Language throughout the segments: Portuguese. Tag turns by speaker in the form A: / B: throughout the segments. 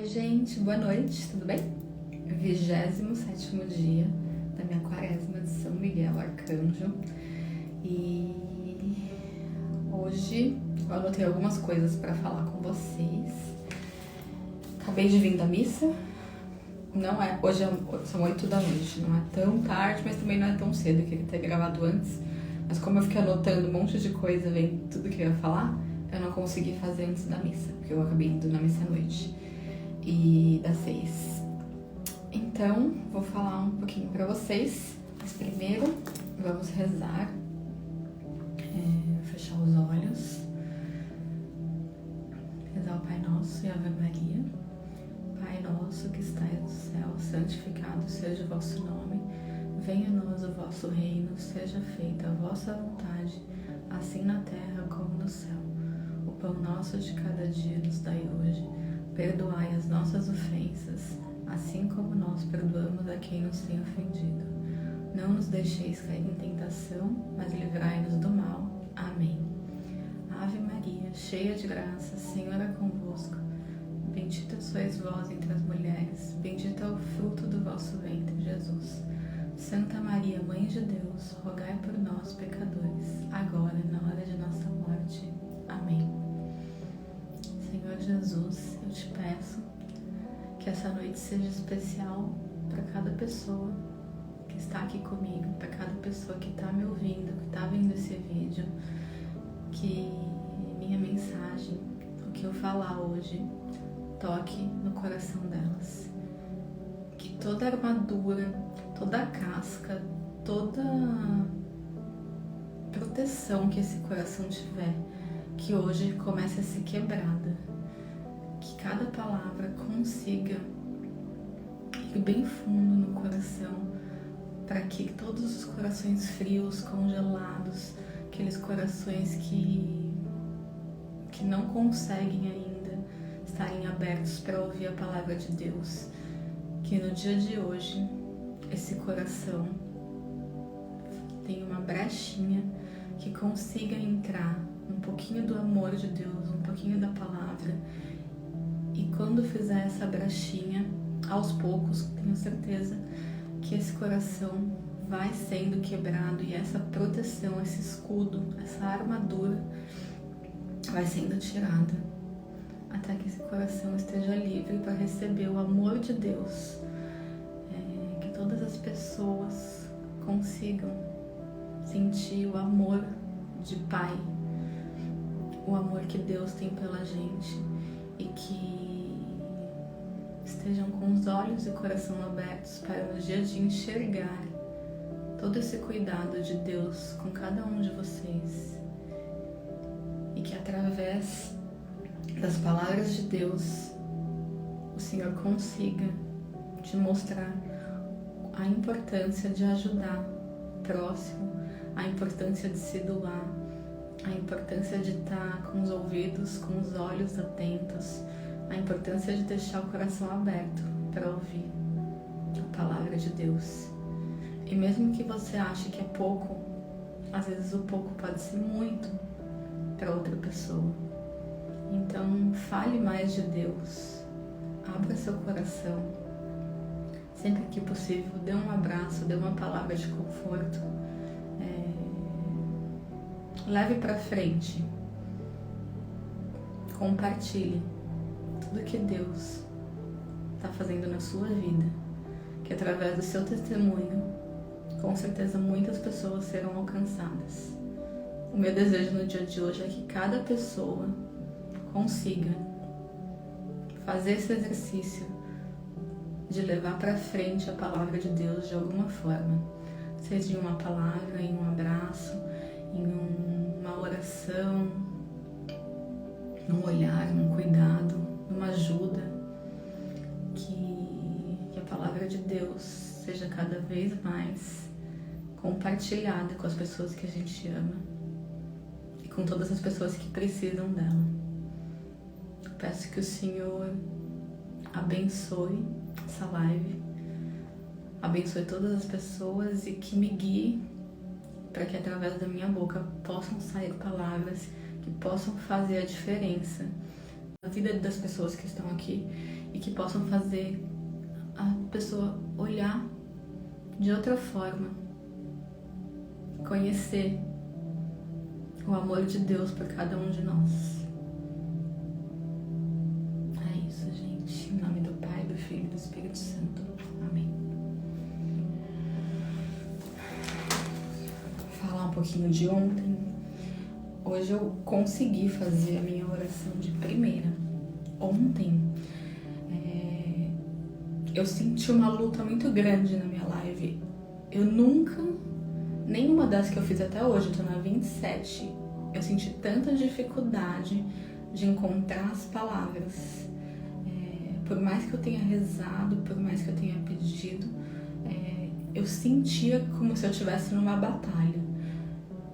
A: Oi, gente, boa noite, tudo bem? 27º dia da minha quaresma de São Miguel Arcanjo. E hoje eu anotei algumas coisas para falar com vocês. Acabei de vir da missa. Hoje são 8 da noite, não é tão tarde, mas também não é tão cedo, eu queria ter gravado antes. Mas como eu fiquei anotando um monte de coisa, vendo tudo que eu ia falar, eu não consegui fazer antes da missa, porque eu acabei indo na missa à noite. E das 6. Então, vou falar um pouquinho pra vocês. Mas primeiro, vamos rezar. Fechar os olhos. Rezar o Pai Nosso e a Ave Maria. Pai nosso que estais no céu, santificado seja o vosso nome. Venha a nós o vosso reino, seja feita a vossa vontade, assim na terra como no céu. O pão nosso de cada dia nos dai hoje. Perdoai as nossas ofensas, assim como nós perdoamos a quem nos tem ofendido. Não nos deixeis cair em tentação, mas livrai-nos do mal. Amém. Ave Maria, cheia de graça, o Senhor é convosco. Bendita sois vós entre as mulheres, bendito é o fruto do vosso ventre, Jesus. Santa Maria, Mãe de Deus, rogai por nós, pecadores, agora e na hora de nossa morte. Amém. Senhor Jesus, eu te peço que essa noite seja especial para cada pessoa que está aqui comigo, para cada pessoa que está me ouvindo, que está vendo esse vídeo, que minha mensagem, o que eu falar hoje, toque no coração delas. Que toda armadura, toda casca, toda proteção que esse coração tiver, que hoje comece a ser quebrada, que cada palavra consiga ir bem fundo no coração, para que todos os corações frios, congelados, aqueles corações que não conseguem ainda estarem abertos para ouvir a palavra de Deus, que no dia de hoje esse coração tenha uma brechinha que consiga entrar um pouquinho do amor de Deus, um pouquinho da palavra. E quando fizer essa brechinha, aos poucos, tenho certeza que esse coração vai sendo quebrado e essa proteção, esse escudo, essa armadura vai sendo tirada, até que esse coração esteja livre para receber o amor de Deus. Que todas as pessoas consigam sentir o amor de Pai, o amor que Deus tem pela gente, e que estejam com os olhos e o coração abertos para no dia de enxergar todo esse cuidado de Deus com cada um de vocês, e que através das palavras de Deus o Senhor consiga te mostrar a importância de ajudar o próximo, a importância de se doar, a importância de estar com os ouvidos, com os olhos atentos, a importância de deixar o coração aberto para ouvir a palavra de Deus. E mesmo que você ache que é pouco, às vezes o pouco pode ser muito para outra pessoa. Então, fale mais de Deus, abra seu coração. Sempre que possível, dê um abraço, dê uma palavra de conforto. Leve para frente, compartilhe tudo que Deus está fazendo na sua vida, que através do seu testemunho, com certeza muitas pessoas serão alcançadas. O meu desejo no dia de hoje é que cada pessoa consiga fazer esse exercício de levar para frente a palavra de Deus de alguma forma, seja em uma palavra, em um abraço, em uma oração, num olhar, num cuidado, numa ajuda, que a palavra de Deus seja cada vez mais compartilhada com as pessoas que a gente ama e com todas as pessoas que precisam dela. Eu peço que o Senhor abençoe essa live, abençoe todas as pessoas e que me guie para que através da minha boca possam sair palavras que possam fazer a diferença na vida das pessoas que estão aqui e que possam fazer a pessoa olhar de outra forma, conhecer o amor de Deus por cada um de nós. É isso, gente. Em nome do Pai, do Filho e do Espírito Santo. Amém. Vou falar um pouquinho de ontem. Hoje eu consegui fazer a minha oração de primeira. Ontem eu senti uma luta muito grande na minha live. Eu nunca, nenhuma das que eu fiz até hoje, eu tô na 27, eu senti tanta dificuldade de encontrar as palavras. Por mais que eu tenha rezado, por mais que eu tenha pedido, eu sentia como se eu estivesse numa batalha.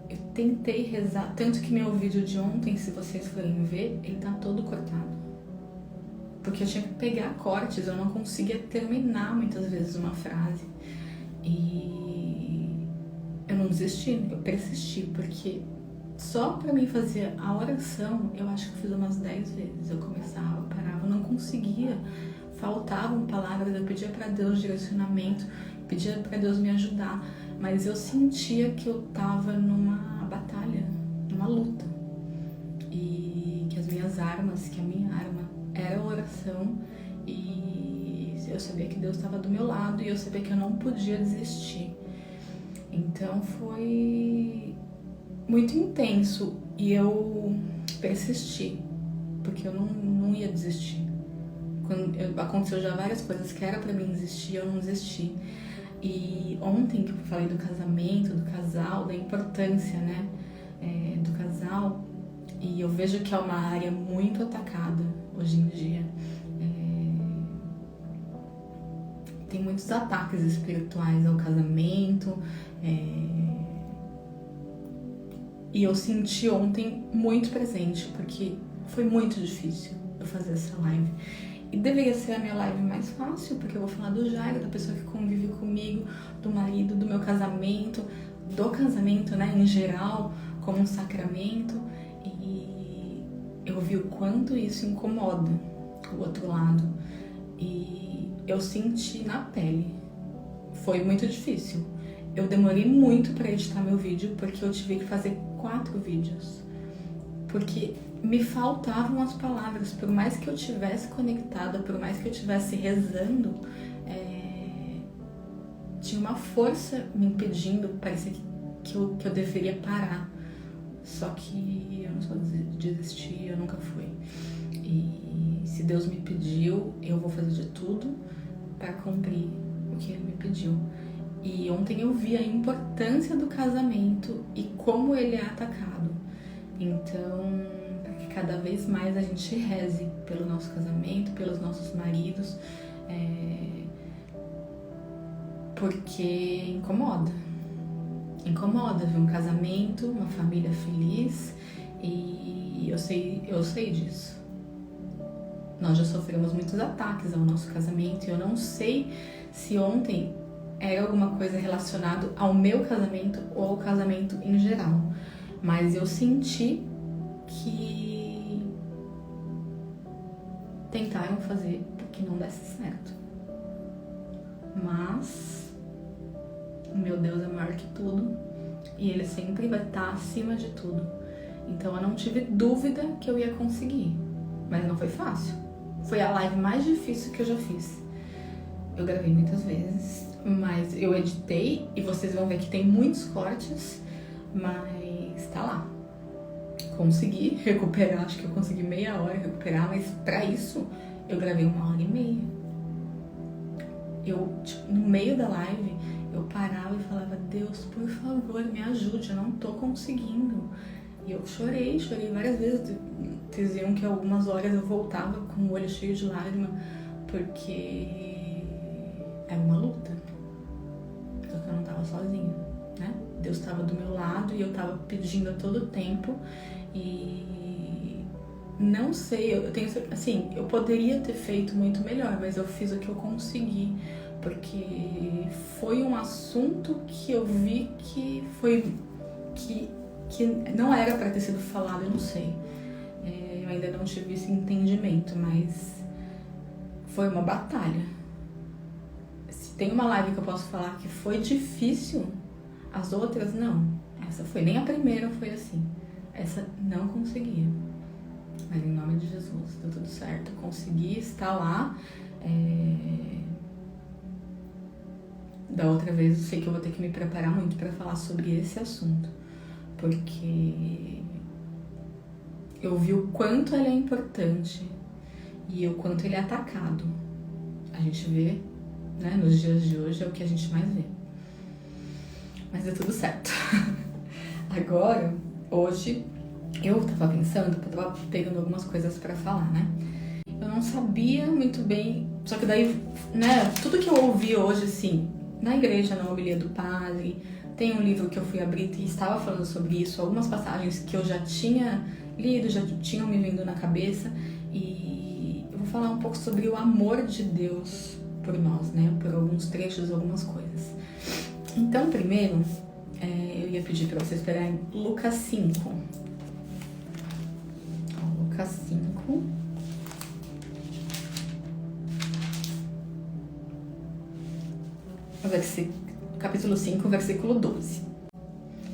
A: Eu tentei rezar, tanto que meu vídeo de ontem, se vocês forem ver, ele tá todo cortado. Porque eu tinha que pegar cortes, eu não conseguia terminar muitas vezes uma frase. E eu não desisti, eu persisti, porque só pra mim fazer a oração, eu acho que eu fiz umas 10 vezes. Eu começava, parava, eu não conseguia, faltavam palavras, eu pedia pra Deus direcionamento, pedia pra Deus me ajudar, mas eu sentia que eu tava numa batalha, numa luta. E que as minhas armas, que a minha arma era a oração, e eu sabia que Deus estava do meu lado e eu sabia que eu não podia desistir. Então foi muito intenso e eu persisti, porque eu não ia desistir. Aconteceu já várias coisas que era pra mim desistir, eu não desisti. E ontem que eu falei do casamento, do casal, da importância, né, do casal, e eu vejo que é uma área muito atacada hoje em dia. Tem muitos ataques espirituais ao casamento. E eu senti ontem muito presente, porque foi muito difícil eu fazer essa live. E deveria ser a minha live mais fácil, porque eu vou falar do Jairo, da pessoa que convive comigo, do marido, do meu casamento, né, em geral, como um sacramento. E eu vi o quanto isso incomoda o outro lado. E eu senti na pele. Foi muito difícil. Eu demorei muito para editar meu vídeo, porque eu tive que fazer 4 vídeos. Porque me faltavam as palavras. Por mais que eu tivesse conectada, por mais que eu estivesse rezando, tinha uma força me impedindo. Parecia que eu deveria parar. Só que eu não sou desistir, eu nunca fui. E se Deus me pediu, eu vou fazer de tudo para cumprir o que Ele me pediu. E ontem eu vi a importância do casamento e como ele é atacado. Então, para que cada vez mais a gente reze pelo nosso casamento, pelos nossos maridos, porque incomoda. Incomoda ver um casamento, uma família feliz, e eu sei disso. Nós já sofremos muitos ataques ao nosso casamento, e eu não sei se ontem era alguma coisa relacionada ao meu casamento ou ao casamento em geral, mas eu senti que tentaram fazer para que não desse certo. Mas o meu Deus é maior que tudo e Ele sempre vai estar acima de tudo. Então eu não tive dúvida que eu ia conseguir, mas não foi fácil. Foi a live mais difícil que eu já fiz. Eu gravei muitas vezes, mas eu editei e vocês vão ver que tem muitos cortes, mas tá lá. Consegui recuperar, acho que eu consegui meia hora recuperar, mas pra isso eu gravei 1h30. Eu, no meio da live, eu parava e falava: Deus, por favor, me ajude, eu não tô conseguindo. E eu chorei várias vezes. Diziam que algumas horas eu voltava com o olho cheio de lágrima, porque era uma luta. Só que eu não tava sozinha, né? Deus estava do meu lado e eu tava pedindo a todo tempo. E não sei, eu tenho, assim, eu poderia ter feito muito melhor, mas eu fiz o que eu consegui, porque foi um assunto que eu vi que não era para ter sido falado, eu não sei. Eu ainda não tive esse entendimento, mas foi uma batalha. Se tem uma live que eu posso falar que foi difícil, as outras não. Essa foi, nem a primeira foi assim. Essa não conseguia. Mas em nome de Jesus, deu tudo certo. Consegui estar lá. Da outra vez eu sei que eu vou ter que me preparar muito para falar sobre esse assunto. Porque eu vi o quanto ele é importante e o quanto ele é atacado. A gente vê, né, nos dias de hoje é o que a gente mais vê. Mas deu tudo certo. Agora, hoje, eu tava pensando, eu tava pegando algumas coisas pra falar, né? Eu não sabia muito bem, só que daí, né, tudo que eu ouvi hoje, assim, na igreja, na homilia do padre, tem um livro que eu fui abrir e estava falando sobre isso, algumas passagens que eu já tinha lido, já tinham me vindo na cabeça, e eu vou falar um pouco sobre o amor de Deus por nós, né, por alguns trechos, algumas coisas. Então, primeiro, eu ia pedir para vocês pegarem Lucas 5. Lucas 5. Capítulo 5, versículo 12.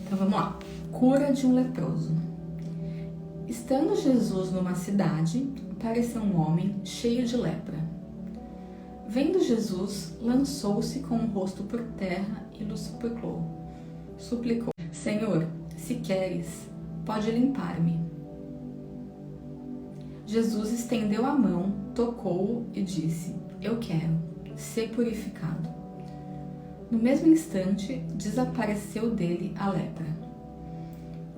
A: Então, vamos lá. Cura de um leproso. Estando Jesus numa cidade, apareceu um homem cheio de lepra. Vendo Jesus, lançou-se com o rosto por terra e lhe suplicou: Senhor, se queres, pode limpar-me. Jesus estendeu a mão, tocou-o e disse: Eu quero, ser purificado. No mesmo instante, desapareceu dele a lepra.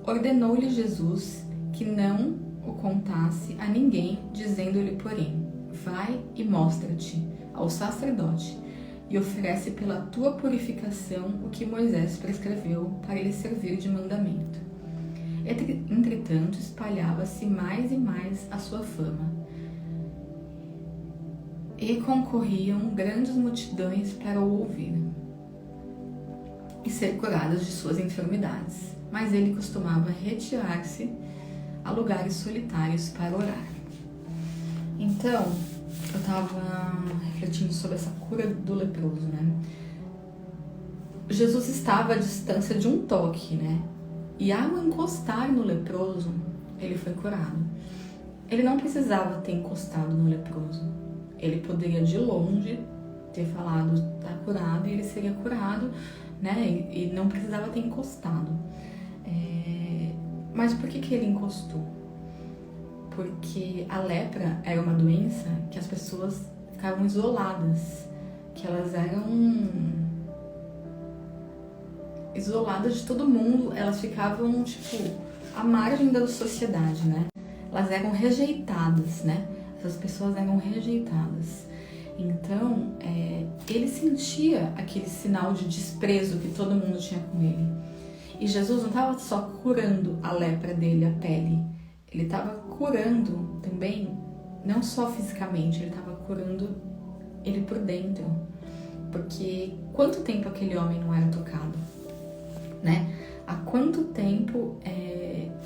A: Ordenou-lhe Jesus que não o contasse a ninguém, dizendo-lhe, porém: Vai e mostra-te ao sacerdote e oferece pela tua purificação o que Moisés prescreveu para lhe servir de mandamento. Entretanto, espalhava-se mais e mais a sua fama, e concorriam grandes multidões para o ouvir e ser curadas de suas enfermidades. Mas ele costumava retirar-se a lugares solitários para orar. Então, eu estava refletindo sobre essa cura do leproso, né? Jesus estava à distância de um toque, né? E ao encostar no leproso, ele foi curado. Ele não precisava ter encostado no leproso. Ele poderia de longe ter falado, tá curado, e ele seria curado, né? E não precisava ter encostado. Mas por que ele encostou? Porque a lepra era uma doença que as pessoas ficavam isoladas, que elas eram isoladas de todo mundo, elas ficavam, à margem da sociedade, né? Elas eram rejeitadas, né? Essas pessoas eram rejeitadas. Então, ele sentia aquele sinal de desprezo que todo mundo tinha com ele. E Jesus não estava só curando a lepra dele, a pele. Ele estava curando também, não só fisicamente, ele estava curando ele por dentro. Porque quanto tempo aquele homem não era tocado, né? Há quanto tempo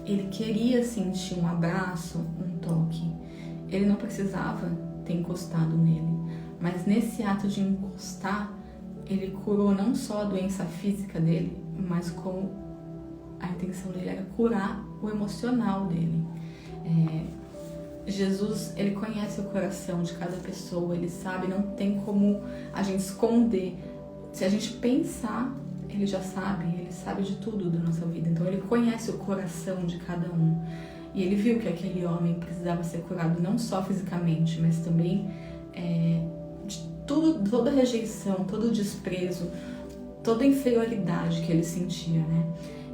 A: ele queria sentir um abraço, um toque. Ele não precisava ter encostado nele. Mas nesse ato de encostar, ele curou não só a doença física dele, mas como a intenção dele era curar o emocional dele. Jesus, ele conhece o coração de cada pessoa, ele sabe, não tem como a gente esconder. Se a gente pensar, ele já sabe, ele sabe de tudo da nossa vida. Então ele conhece o coração de cada um. E ele viu que aquele homem precisava ser curado não só fisicamente, mas também de toda a rejeição, todo o desprezo, toda a inferioridade que ele sentia, né?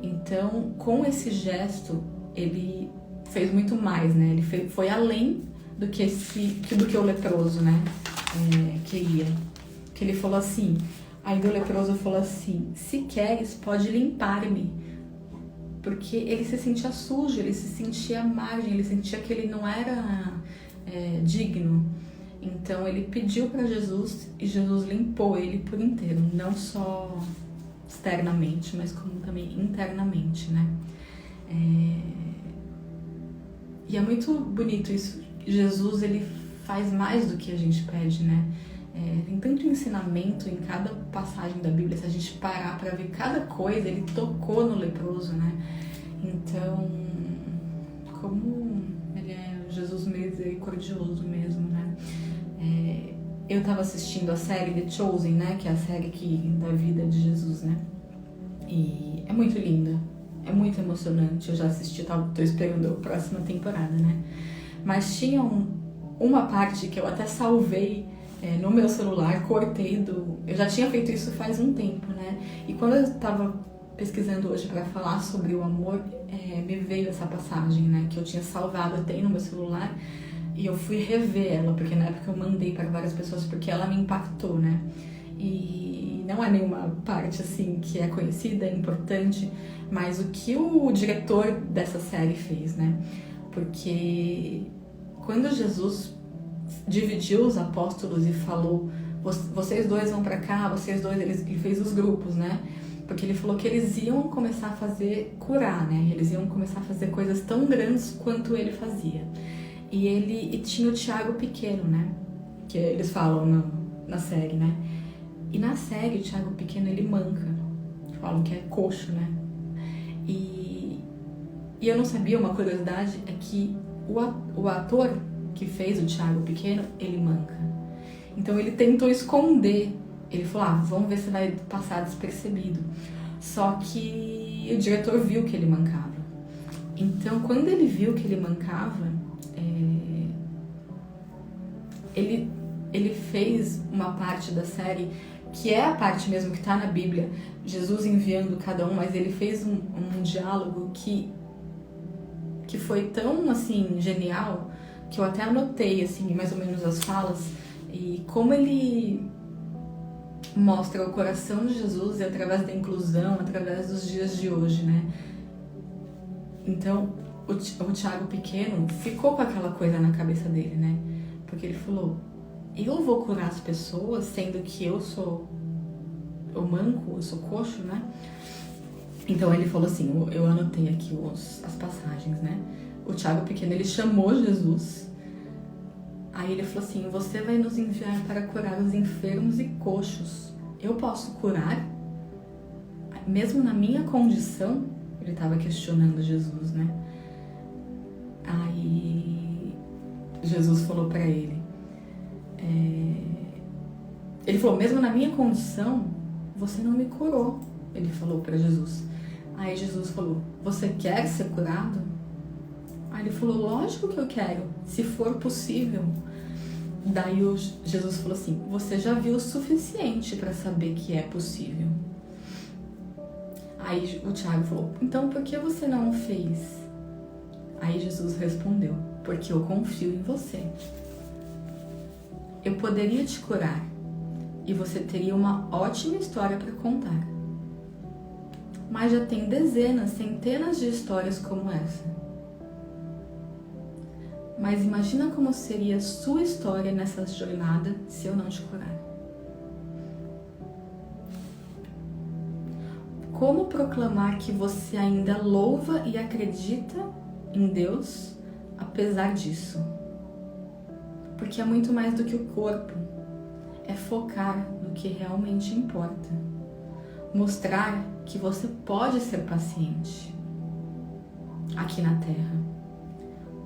A: Então, com esse gesto, ele fez muito mais, né? Ele foi além do que o leproso, né? Queria. Que ele falou assim, aí o leproso falou assim: se queres, pode limpar-me. Porque ele se sentia sujo, ele se sentia à margem, ele sentia que ele não era digno. Então ele pediu para Jesus e Jesus limpou ele por inteiro, não só externamente, mas como também internamente, né? E é muito bonito isso. Jesus, ele faz mais do que a gente pede, né? Tem tanto ensinamento em cada passagem da Bíblia, se a gente parar para ver cada coisa, ele tocou no leproso, né? Então, como ele é Jesus misericordioso mesmo, né? Eu tava assistindo a série The Chosen, né? Que é a série da vida de Jesus, né? E é muito linda, é muito emocionante. Eu já assisti, tô esperando a próxima temporada, né? Mas tinha uma parte que eu até salvei no meu celular, cortei eu já tinha feito isso faz um tempo, né? E quando eu tava pesquisando hoje para falar sobre o amor, me veio essa passagem, né? Que eu tinha salvado, eu tenho no meu celular, e eu fui rever ela, porque na época eu mandei para várias pessoas, porque ela me impactou, né? E não é nenhuma parte, assim, que é conhecida, é importante, mas o que o diretor dessa série fez, né? Porque quando Jesus dividiu os apóstolos e falou, vocês dois vão para cá, vocês dois, ele fez os grupos, né? Porque ele falou que eles iam começar a curar, né? Eles iam começar a fazer coisas tão grandes quanto ele fazia. E tinha o Tiago pequeno, né? Que eles falam na série, né? E na série o Tiago pequeno, ele manca. Falam que é coxo, né? E eu não sabia, uma curiosidade é que o ator que fez o Tiago pequeno, ele manca. Então ele tentou esconder. Ele falou, vamos ver se vai passar despercebido. Só que o diretor viu que ele mancava. Então, quando ele viu que ele mancava, ele fez uma parte da série, que é a parte mesmo que tá na Bíblia, Jesus enviando cada um, mas ele fez um diálogo que foi tão, assim, genial, que eu até anotei, assim, mais ou menos as falas, e como ele mostra o coração de Jesus e através da inclusão, através dos dias de hoje, né? Então, o Tiago pequeno ficou com aquela coisa na cabeça dele, né? Porque ele falou, eu vou curar as pessoas, sendo que eu manco, eu sou coxo, né? Então ele falou assim, eu anotei aqui as passagens, né? O Tiago pequeno, ele chamou Jesus. Aí ele falou assim, você vai nos enviar para curar os enfermos e coxos. Eu posso curar? Mesmo na minha condição? Ele estava questionando Jesus, né? Aí Jesus falou para ele. Ele falou, mesmo na minha condição, você não me curou. Ele falou para Jesus. Aí Jesus falou, você quer ser curado? Aí ele falou, lógico que eu quero, se for possível. Daí Jesus falou assim, você já viu o suficiente para saber que é possível. Aí o Tiago falou, então por que você não o fez? Aí Jesus respondeu, porque eu confio em você. Eu poderia te curar e você teria uma ótima história para contar. Mas já tem dezenas, centenas de histórias como essa. Mas imagina como seria a sua história nessa jornada se eu não te curar. Como proclamar que você ainda louva e acredita em Deus apesar disso? Porque é muito mais do que o corpo. É focar no que realmente importa. Mostrar que você pode ser paciente aqui na Terra.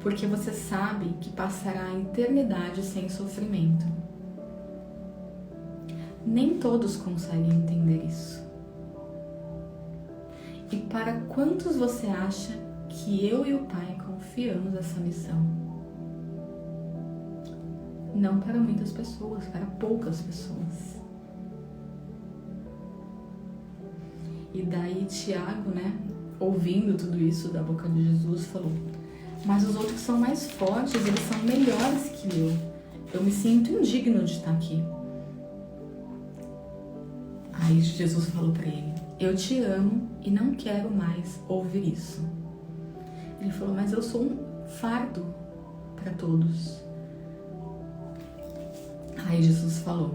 A: Porque você sabe que passará a eternidade sem sofrimento. Nem todos conseguem entender isso. E para quantos você acha que eu e o Pai confiamos essa missão? Não para muitas pessoas, para poucas pessoas. E daí Tiago, né, ouvindo tudo isso da boca de Jesus, falou, mas os outros são mais fortes, eles são melhores que eu. Eu me sinto indigno de estar aqui. Aí Jesus falou para ele, eu te amo e não quero mais ouvir isso. Ele falou, mas eu sou um fardo para todos. Aí Jesus falou,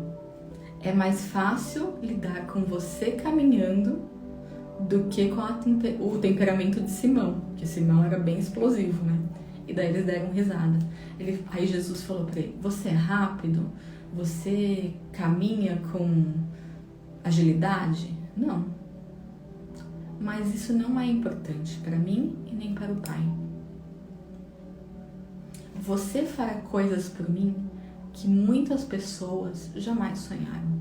A: é mais fácil lidar com você caminhando do que com o temperamento de Simão, que Simão era bem explosivo, né? E daí eles deram risada. Aí Jesus falou para ele: você é rápido? Você caminha com agilidade? Não. Mas isso não é importante para mim e nem para o Pai. Você fará coisas por mim que muitas pessoas jamais sonharam.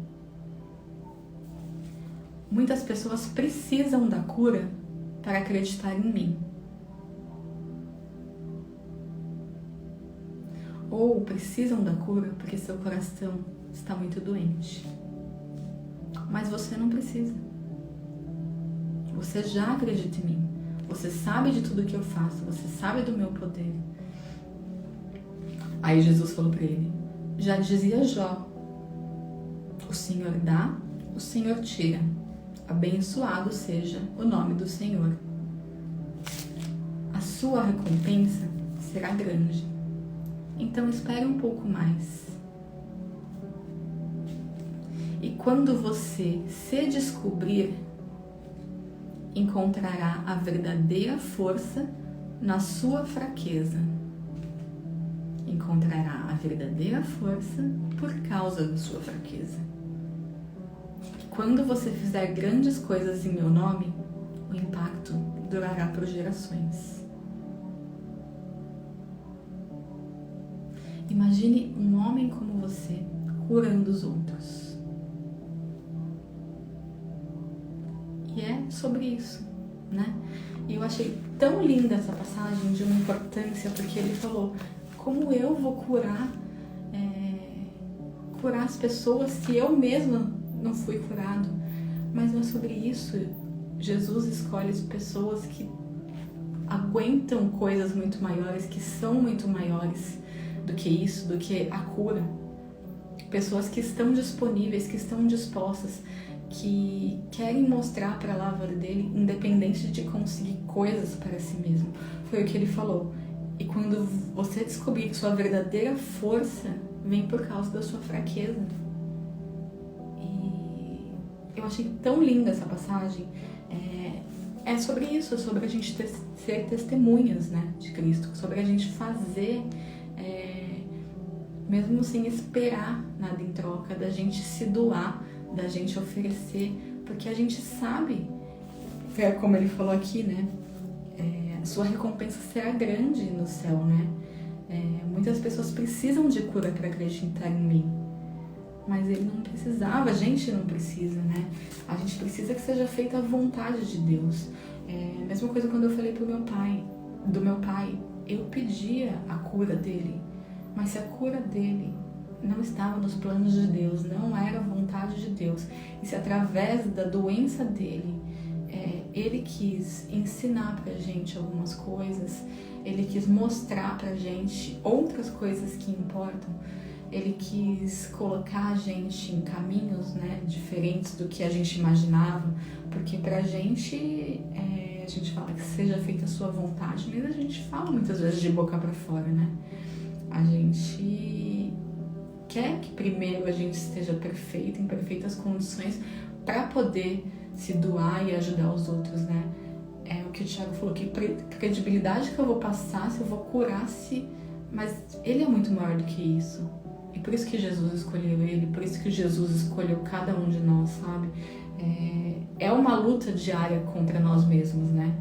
A: Muitas pessoas precisam da cura para acreditar em mim. Ou precisam da cura porque seu coração está muito doente. Mas você não precisa. Você já acredita em mim. Você sabe de tudo que eu faço. Você sabe do meu poder. Aí Jesus falou para ele: já dizia Jó: o Senhor dá, o Senhor tira. Abençoado seja o nome do Senhor. A sua recompensa será grande. Então espere um pouco mais. E quando você se descobrir, encontrará a verdadeira força na sua fraqueza. Encontrará a verdadeira força por causa da sua fraqueza. Quando você fizer grandes coisas em meu nome, o impacto durará por gerações. Imagine um homem como você curando os outros. E é sobre isso, né? E eu achei tão linda essa passagem, de uma importância, porque ele falou: como eu vou curar as pessoas se eu mesma não fui curado? Mas não é sobre isso. Jesus escolhe as pessoas que aguentam coisas muito maiores, que são muito maiores do que isso, do que a cura. Pessoas que estão disponíveis, que estão dispostas, que querem mostrar para a palavra dele, independente de conseguir coisas para si mesmo. Foi o que ele falou. E quando você descobrir que sua verdadeira força vem por causa da sua fraqueza. E eu achei tão linda essa passagem. É sobre isso, é sobre a gente ser testemunhas, né, de Cristo, sobre a gente fazer, mesmo sem esperar nada em troca, da gente se doar, da gente oferecer, porque a gente sabe, como ele falou aqui, né, a sua recompensa será grande no céu, né? Muitas pessoas precisam de cura para acreditar em mim, mas ele não precisava, a gente não precisa, né? A gente precisa que seja feita a vontade de Deus. Mesma coisa quando eu falei do meu pai, eu pedia a cura dele, mas se a cura dele não estava nos planos de Deus, não era a vontade de Deus, e se através da doença dele, ele quis ensinar pra gente algumas coisas, ele quis mostrar pra gente outras coisas que importam, ele quis colocar a gente em caminhos, né, diferentes do que a gente imaginava, porque pra gente, a gente fala que seja feita a sua vontade, mas a gente fala muitas vezes de boca pra fora, né? A gente quer que primeiro a gente esteja perfeito, em perfeitas condições, para poder se doar e ajudar os outros, né? É o que o Thiago falou, que credibilidade que eu vou passar, se eu vou curar, mas ele é muito maior do que isso. E por isso que Jesus escolheu ele, por isso que Jesus escolheu cada um de nós, sabe? É uma luta diária contra nós mesmos, né?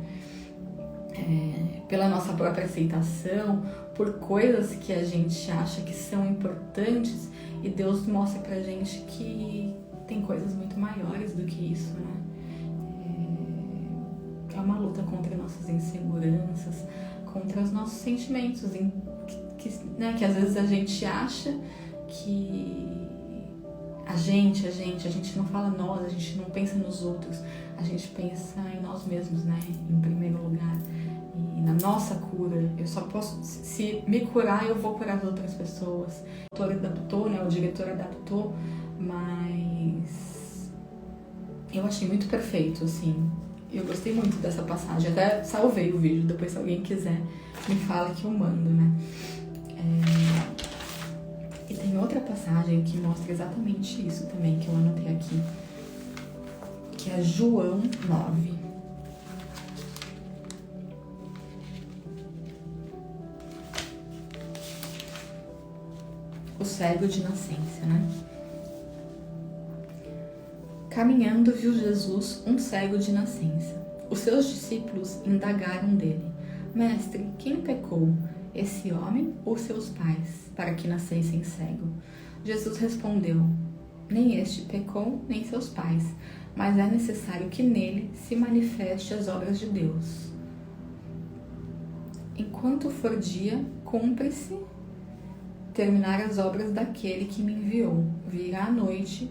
A: Pela nossa própria aceitação, por coisas que a gente acha que são importantes, e Deus mostra pra gente que tem coisas muito maiores do que isso, né? É uma luta contra nossas inseguranças, contra os nossos sentimentos, né, que às vezes a gente acha que a gente não fala nós, a gente não pensa nos outros, a gente pensa em nós mesmos, né, em primeiro lugar. E na nossa cura, eu só posso, se me curar, eu vou curar as outras pessoas. O autor adaptou, né, o diretor adaptou, mas eu achei muito perfeito, assim. Eu gostei muito dessa passagem, até salvei o vídeo, depois se alguém quiser me fala que eu mando, né. E tem outra passagem que mostra exatamente isso também, que eu anotei aqui, que é João 9. cego de nascença, né? Caminhando, viu Jesus um cego de nascença. Os seus discípulos indagaram dele: Mestre, quem pecou, esse homem ou seus pais, para que nascessem cego? Jesus respondeu: Nem este pecou, nem seus pais, mas é necessário que nele se manifeste as obras de Deus. Enquanto for dia, cumpre-se terminar as obras daquele que me enviou. Virá a noite,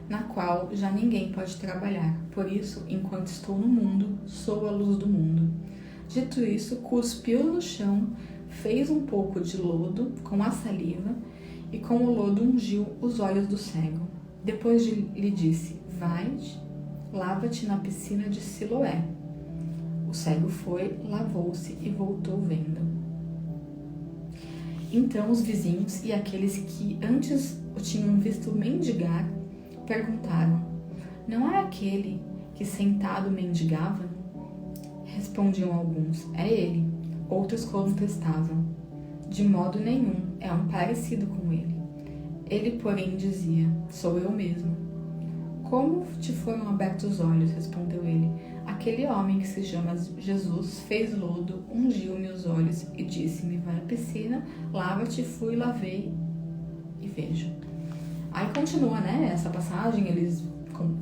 A: na qual já ninguém pode trabalhar. Por isso, enquanto estou no mundo, sou a luz do mundo. Dito isso, cuspiu no chão, fez um pouco de lodo com a saliva e com o lodo ungiu os olhos do cego. Depois lhe disse: Vai, lava-te na piscina de Siloé. O cego foi, lavou-se e voltou vendo. Então os vizinhos e aqueles que antes o tinham visto mendigar perguntaram: Não é aquele que sentado mendigava? Respondiam alguns: É ele. Outros contestavam: De modo nenhum, é um parecido com ele. Ele, porém, dizia: Sou eu mesmo. Como te foram abertos os olhos? Respondeu ele. Aquele homem que se chama Jesus fez lodo, ungiu-me os olhos e disse-me: Vai à piscina, lava-te. Fui, lavei e vejo. Aí continua, né, essa passagem, eles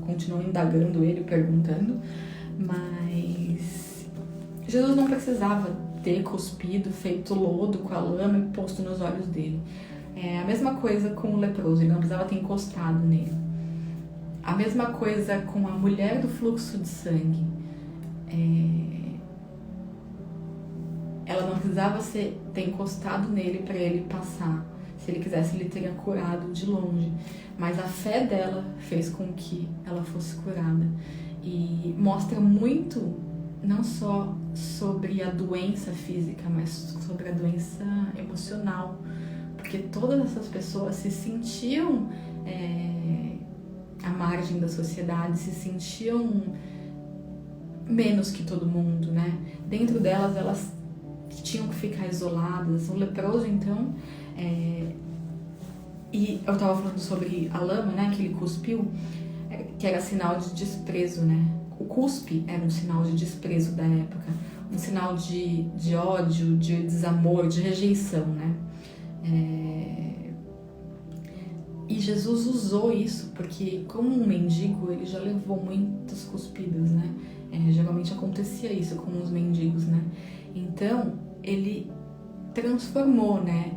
A: continuam indagando ele, perguntando, mas Jesus não precisava ter cuspido, feito lodo com a lama e posto nos olhos dele. É a mesma coisa com o leproso, ele não precisava ter encostado nele. A mesma coisa com a mulher do fluxo de sangue. Ela não precisava ter encostado nele para ele passar. Se ele quisesse, ele teria curado de longe. Mas a fé dela fez com que ela fosse curada. E mostra muito, não só sobre a doença física, mas sobre a doença emocional. Porque todas essas pessoas se sentiam à margem da sociedade, se sentiam menos que todo mundo, né? Dentro delas, elas tinham que ficar isoladas. O leproso, então... E eu tava falando sobre a lama, né? Que ele cuspiu, que era sinal de desprezo, né? O cuspe era um sinal de desprezo da época. Um sinal de ódio, de desamor, de rejeição, né? E Jesus usou isso porque, como um mendigo, ele já levou muitas cuspidas, né? Geralmente acontecia isso com os mendigos, né? Então, ele transformou, né,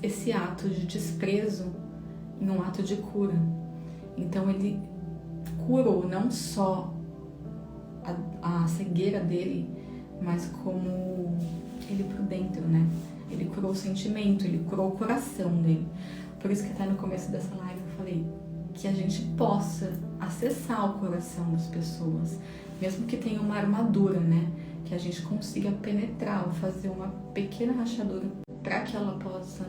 A: esse ato de desprezo em um ato de cura. Então, ele curou não só a cegueira dele, mas como ele por dentro, né? Ele curou o sentimento, ele curou o coração dele. Por isso que até no começo dessa live eu falei que a gente possa acessar o coração das pessoas, mesmo que tenha uma armadura, né? Que a gente consiga penetrar ou fazer uma pequena rachadura para que ela possa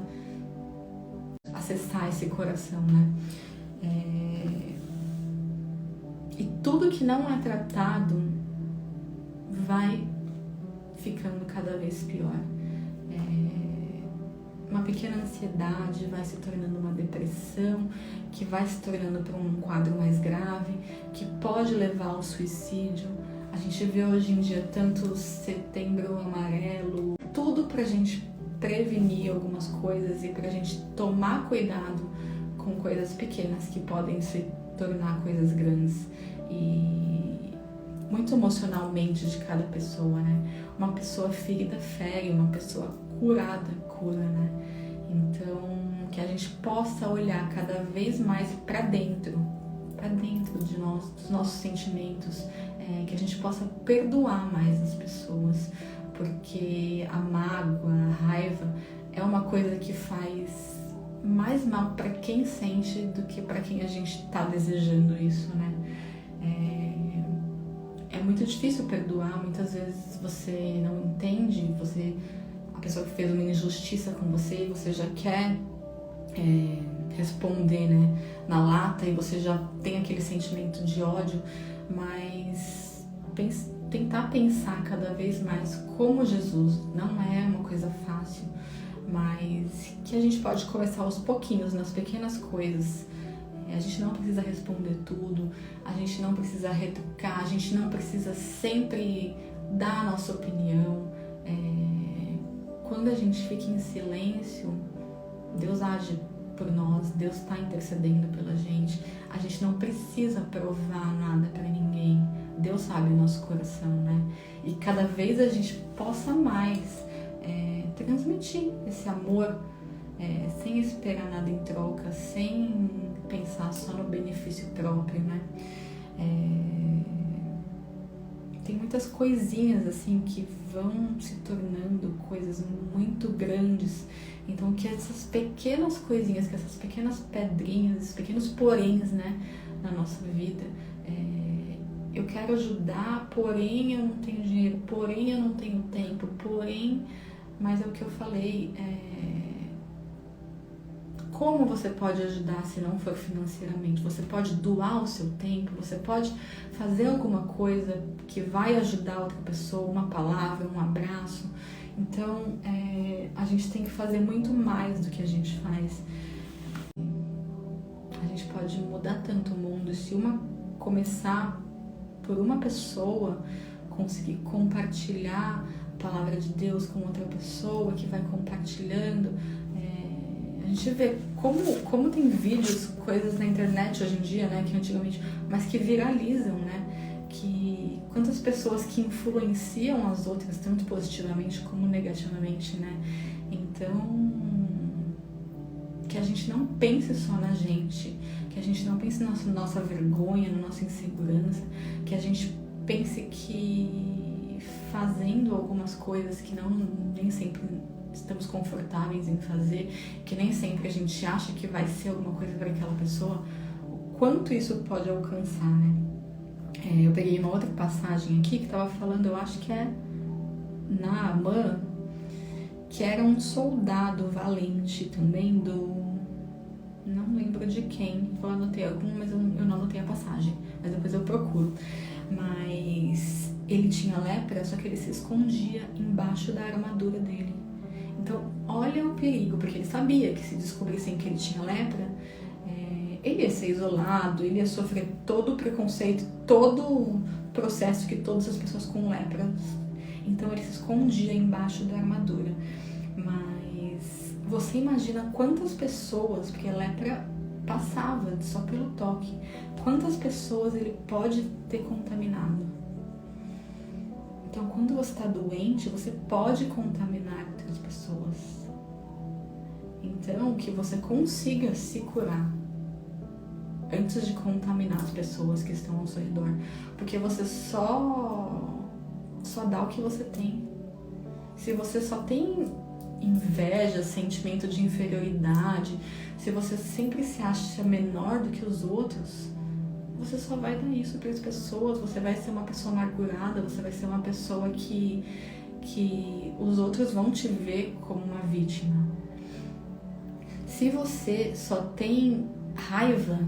A: acessar esse coração, né? E tudo que não é tratado vai ficando cada vez pior. Uma pequena ansiedade vai se tornando uma depressão, que vai se tornando para um quadro mais grave, que pode levar ao suicídio. A gente vê hoje em dia tanto Setembro Amarelo, tudo pra gente prevenir algumas coisas e pra gente tomar cuidado com coisas pequenas que podem se tornar coisas grandes. E muito emocionalmente de cada pessoa, né? Uma pessoa ferida fere, uma pessoa curada cura, né? Então, que a gente possa olhar cada vez mais para dentro de nós, dos nossos sentimentos, que a gente possa perdoar mais as pessoas, porque a mágoa, a raiva é uma coisa que faz mais mal para quem sente do que para quem a gente está desejando isso, né? É muito difícil perdoar, muitas vezes você não entende, a pessoa que fez uma injustiça com você, você já quer responder, né, na lata, e você já tem aquele sentimento de ódio, mas tentar pensar cada vez mais como Jesus. Não é uma coisa fácil, mas que a gente pode começar aos pouquinhos, nas pequenas coisas. A gente não precisa responder tudo, a gente não precisa retrucar, a gente não precisa sempre dar a nossa opinião. Quando a gente fica em silêncio, Deus age por nós, Deus está intercedendo pela gente. A gente não precisa provar nada para ninguém. Deus sabe o nosso coração, né? E cada vez a gente possa mais transmitir esse amor, sem esperar nada em troca, sem pensar só no benefício próprio, né? Tem muitas coisinhas assim que vão se tornando coisas muito grandes. Então que essas pequenas coisinhas, que essas pequenas pedrinhas, esses pequenos poréns, né, na nossa vida, eu quero ajudar, porém eu não tenho dinheiro, porém eu não tenho tempo, porém, mas é o que eu falei, como você pode ajudar se não for financeiramente? Você pode doar o seu tempo, você pode fazer alguma coisa que vai ajudar outra pessoa, uma palavra, um abraço. Então, a gente tem que fazer muito mais do que a gente faz. A gente pode mudar tanto o mundo. Se começar por uma pessoa, conseguir compartilhar a palavra de Deus com outra pessoa que vai compartilhando, a gente vê como tem vídeos, coisas na internet hoje em dia, né, que antigamente, mas que viralizam, né, que quantas pessoas que influenciam as outras, tanto positivamente como negativamente, né, então que a gente não pense só na gente, que a gente não pense na nossa vergonha, na nossa insegurança, que a gente pense que fazendo algumas coisas que nem sempre estamos confortáveis em fazer, que nem sempre a gente acha que vai ser alguma coisa para aquela pessoa, o quanto isso pode alcançar, né? Eu peguei uma outra passagem aqui que estava falando, eu acho que é Naamã, que era um soldado valente também não lembro de quem, eu anotei algum, mas eu não anotei a passagem, mas depois eu procuro. Mas ele tinha lepra, só que ele se escondia embaixo da armadura dele. Então, olha o perigo, porque ele sabia que se descobrissem que ele tinha lepra, ele ia ser isolado, ele ia sofrer todo o preconceito, todo o processo que todas as pessoas com lepra. Então, ele se escondia embaixo da armadura. Mas você imagina quantas pessoas, porque a lepra passava só pelo toque, quantas pessoas ele pode ter contaminado. Então, quando você está doente, você pode contaminar outras pessoas. Então, que você consiga se curar antes de contaminar as pessoas que estão ao seu redor. Porque você só dá o que você tem. Se você só tem inveja, sentimento de inferioridade, se você sempre se acha menor do que os outros, você só vai dar isso para as pessoas, você vai ser uma pessoa amargurada, você vai ser uma pessoa que os outros vão te ver como uma vítima. Se você só tem raiva,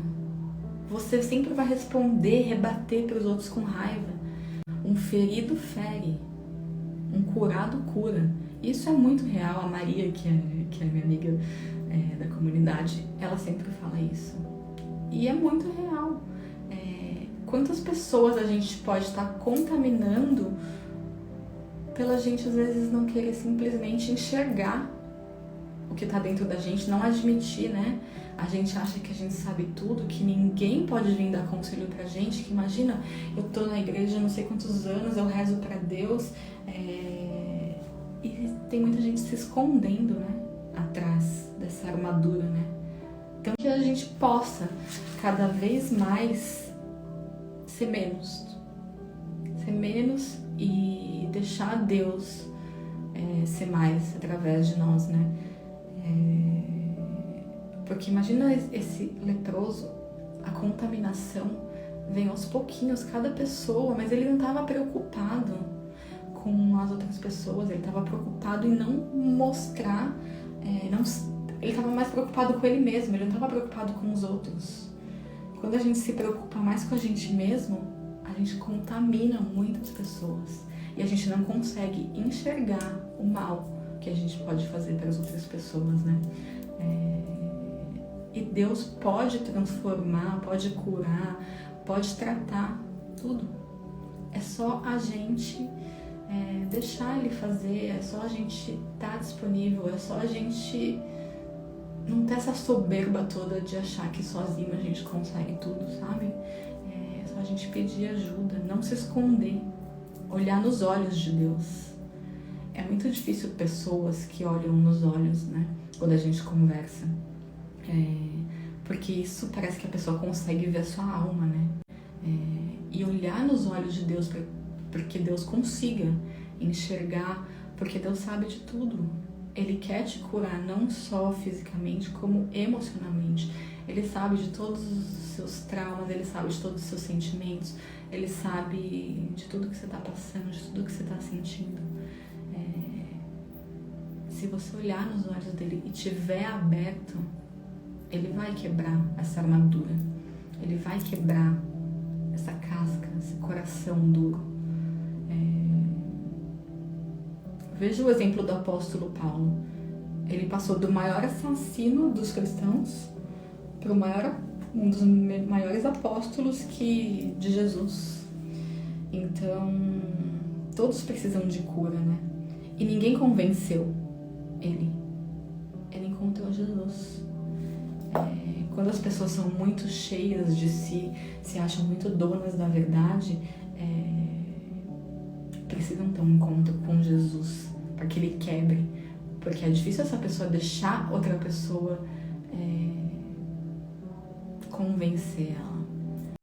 A: você sempre vai responder, rebater para os outros com raiva. Um ferido fere, um curado cura. Isso é muito real. A Maria, que é minha amiga da comunidade, ela sempre fala isso. E é muito real. Quantas pessoas a gente pode estar contaminando pela gente, às vezes, não querer simplesmente enxergar o que está dentro da gente, não admitir, né? A gente acha que a gente sabe tudo, que ninguém pode vir dar conselho pra gente, que imagina, eu tô na igreja não sei quantos anos, eu rezo pra Deus, e tem muita gente se escondendo, né? Atrás dessa armadura, né? Então que a gente possa cada vez mais ser menos e deixar Deus ser mais através de nós, né? Porque imagina esse leproso, a contaminação vem aos pouquinhos, cada pessoa, mas ele não estava preocupado com as outras pessoas, ele estava preocupado em não mostrar, ele estava mais preocupado com ele mesmo, ele não estava preocupado com os outros. Quando a gente se preocupa mais com a gente mesmo, a gente contamina muitas pessoas e a gente não consegue enxergar o mal que a gente pode fazer para as outras pessoas, né? E Deus pode transformar, pode curar, pode tratar tudo. É só a gente deixar Ele fazer, é só a gente estar disponível, é só a gente não ter essa soberba toda de achar que sozinho a gente consegue tudo, sabe? É só a gente pedir ajuda, não se esconder, olhar nos olhos de Deus. É muito difícil pessoas que olham nos olhos, né? Quando a gente conversa. Porque isso parece que a pessoa consegue ver a sua alma, né? E olhar nos olhos de Deus porque Deus consiga enxergar, porque Deus sabe de tudo. Ele quer te curar não só fisicamente, como emocionalmente. Ele sabe de todos os seus traumas, ele sabe de todos os seus sentimentos, ele sabe de tudo que você está passando, de tudo que você está sentindo. Se você olhar nos olhos dele e tiver aberto, ele vai quebrar essa armadura, ele vai quebrar essa casca, esse coração duro. Veja o exemplo do apóstolo Paulo. Ele passou do maior assassino dos cristãos para um dos maiores apóstolos de Jesus. Então, todos precisam de cura, né? E ninguém convenceu ele. Ele encontrou Jesus. Quando as pessoas são muito cheias de si, se acham muito donas da verdade, precisam ter um encontro com Jesus para que ele quebre, porque é difícil essa pessoa deixar outra pessoa convencer ela.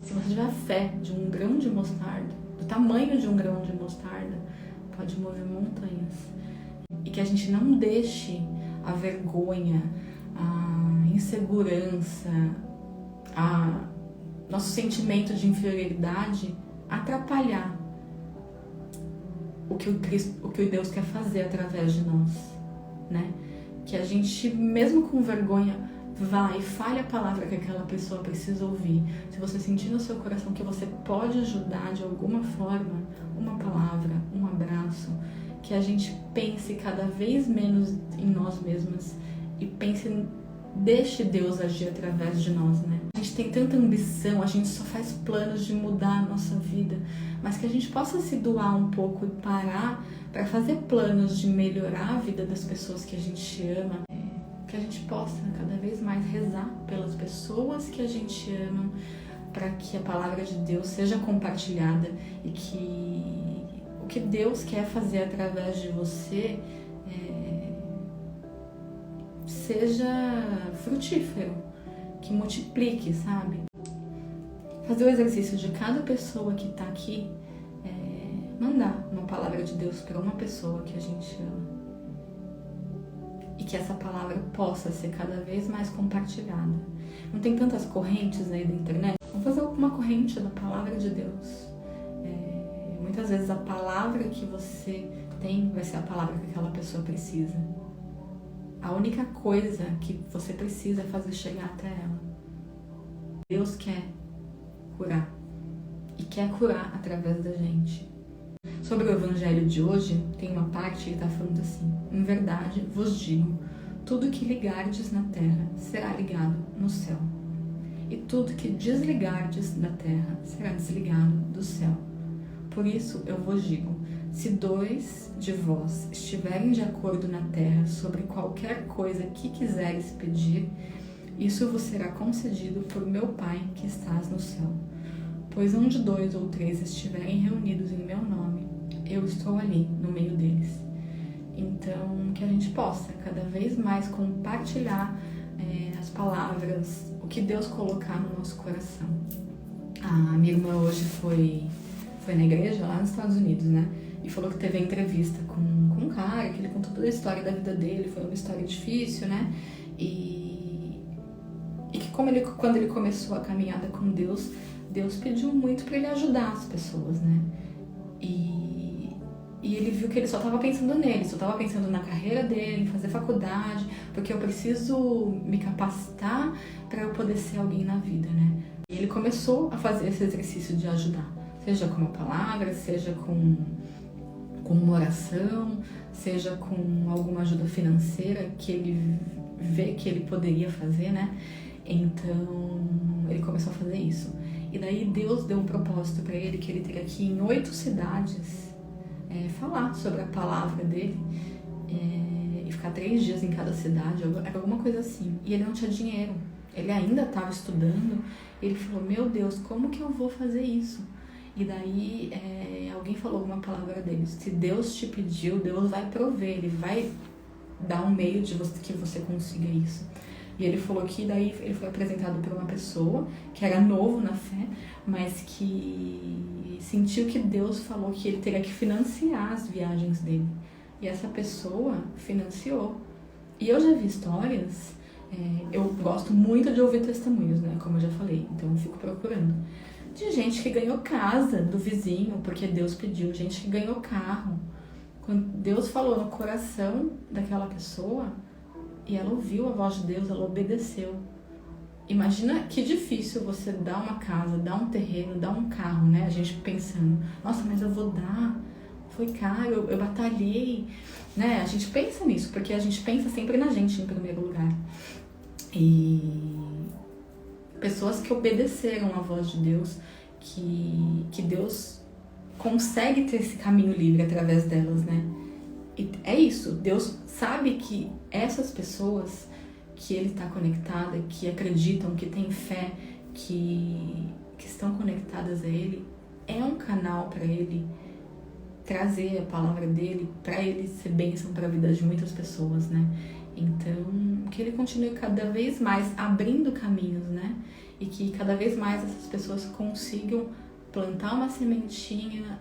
A: Se você tiver a fé de um grão de mostarda, do tamanho de um grão de mostarda, pode mover montanhas. E que a gente não deixe a vergonha, a insegurança, nosso sentimento de inferioridade atrapalhar o que Deus quer fazer através de nós, né? Que a gente, mesmo com vergonha, vá e fale a palavra que aquela pessoa precisa ouvir. Se você sentir no seu coração que você pode ajudar de alguma forma, uma palavra, um abraço, que a gente pense cada vez menos em nós mesmas e deixe Deus agir através de nós, né? A gente tem tanta ambição, a gente só faz planos de mudar a nossa vida, mas que a gente possa se doar um pouco e parar para fazer planos de melhorar a vida das pessoas que a gente ama, que a gente possa cada vez mais rezar pelas pessoas que a gente ama, para que a palavra de Deus seja compartilhada e que o que Deus quer fazer através de você seja frutífero, que multiplique, sabe? Fazer o exercício de cada pessoa que está aqui, mandar uma palavra de Deus para uma pessoa que a gente ama. E que essa palavra possa ser cada vez mais compartilhada. Não tem tantas correntes aí da internet? Vamos fazer uma corrente da palavra de Deus. Muitas vezes a palavra que você tem vai ser a palavra que aquela pessoa precisa. A única coisa que você precisa é fazer chegar até ela. Deus quer curar. E quer curar através da gente. Sobre o evangelho de hoje, tem uma parte que está falando assim: em verdade vos digo, tudo que ligardes na terra será ligado no céu. E tudo que desligardes na terra será desligado do céu. Por isso eu vos digo, se 2 de vós estiverem de acordo na terra sobre qualquer coisa que quiseres pedir, isso vos será concedido por meu Pai que estás no céu. Pois onde 2 ou 3 estiverem reunidos em meu nome, eu estou ali no meio deles. Então, que a gente possa cada vez mais compartilhar as palavras, o que Deus colocar no nosso coração. A minha irmã hoje foi na igreja lá nos Estados Unidos, né? E falou que teve a entrevista com um cara, que ele contou toda a história da vida dele, foi uma história difícil, né? E que quando ele começou a caminhada com Deus pediu muito para ele ajudar as pessoas, né? E ele viu que ele só estava pensando nele, só estava pensando na carreira dele, em fazer faculdade, porque eu preciso me capacitar para eu poder ser alguém na vida, né? E ele começou a fazer esse exercício de ajudar, seja com uma palavra, seja com com uma oração, seja com alguma ajuda financeira que ele vê que ele poderia fazer, né? Então, ele começou a fazer isso. E daí Deus deu um propósito para ele, que ele teria que ir em 8 cidades falar sobre a palavra dele e ficar 3 dias em cada cidade, era alguma coisa assim. E ele não tinha dinheiro, ele ainda estava estudando. Ele falou, meu Deus, como que eu vou fazer isso? E daí alguém falou alguma palavra dele, se Deus te pediu, Deus vai prover, ele vai dar um meio de que você consiga isso. E ele falou que daí ele foi apresentado por uma pessoa que era novo na fé, mas que sentiu que Deus falou que ele teria que financiar as viagens dele. E essa pessoa financiou. E eu já vi histórias, eu gosto muito de ouvir testemunhos, né? Como eu já falei, então eu fico procurando. De gente que ganhou casa do vizinho, porque Deus pediu, gente que ganhou carro. Quando Deus falou no coração daquela pessoa, e ela ouviu a voz de Deus, ela obedeceu. Imagina que difícil você dar uma casa, dar um terreno, dar um carro, né? A gente pensando, nossa, mas eu vou dar, foi caro, eu batalhei, né? A gente pensa nisso, porque a gente pensa sempre na gente em primeiro lugar. E pessoas que obedeceram a voz de Deus, que Deus consegue ter esse caminho livre através delas, né? E é isso, Deus sabe que essas pessoas que Ele está conectada, que acreditam, que têm fé, que estão conectadas a Ele, é um canal para Ele trazer a palavra dEle, para Ele ser bênção para a vida de muitas pessoas, né? Então, que Ele continue cada vez mais abrindo caminhos, né? E que cada vez mais essas pessoas consigam plantar uma sementinha,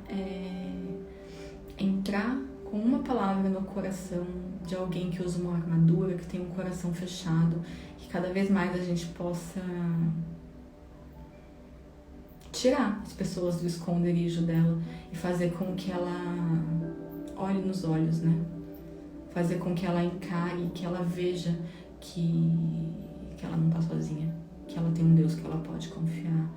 A: entrar com uma palavra no coração de alguém que usa uma armadura, que tem um coração fechado, que cada vez mais a gente possa tirar as pessoas do esconderijo dela e fazer com que ela olhe nos olhos, né? Fazer com que ela encare, que ela veja que ela não tá sozinha, que ela tem um Deus que ela pode confiar.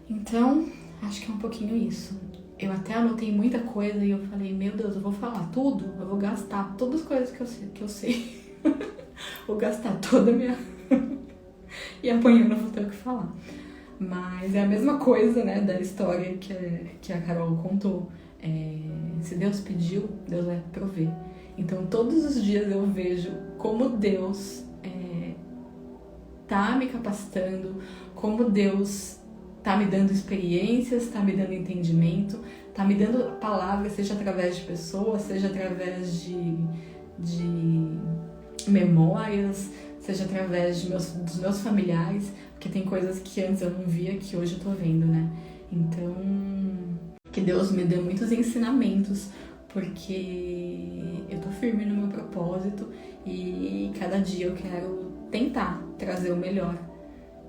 A: Então, acho que é um pouquinho isso. Eu até anotei muita coisa e eu falei, meu Deus, eu vou falar tudo, eu vou gastar todas as coisas que eu sei. Vou gastar toda a minha... e amanhã eu não vou ter o que falar. Mas é a mesma coisa, né, da história que a Carol contou. Se Deus pediu, Deus vai prover. Então, todos os dias eu vejo como Deus tá me capacitando, como Deus tá me dando experiências, tá me dando entendimento, tá me dando palavras, seja através de pessoas, seja através de memórias, seja através dos meus familiares, porque tem coisas que antes eu não via, que hoje eu tô vendo, né? Então, que Deus me dê muitos ensinamentos, porque eu tô firme no meu propósito e cada dia eu quero tentar trazer o melhor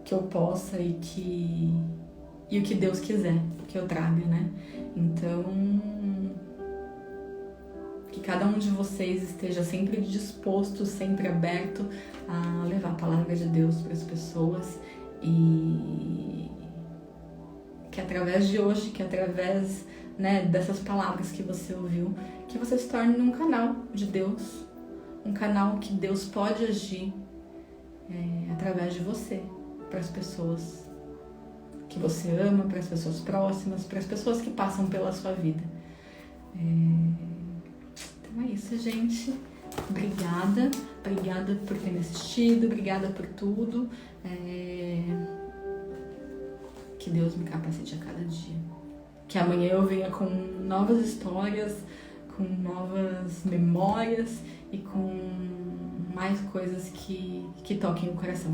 A: que eu possa e o que Deus quiser que eu traga, né? Então, que cada um de vocês esteja sempre disposto, sempre aberto a levar a palavra de Deus para as pessoas e que através de hoje, que através, né, dessas palavras que você ouviu, que você se torne um canal de Deus, um canal que Deus pode agir através de você, para as pessoas que você ama, para as pessoas próximas, para as pessoas que passam pela sua vida. Então é isso, gente. Obrigada por ter me assistido, obrigada por tudo. Que Deus me capacite a cada dia. Que amanhã eu venha com novas histórias, com novas memórias e com mais coisas que toquem o coração.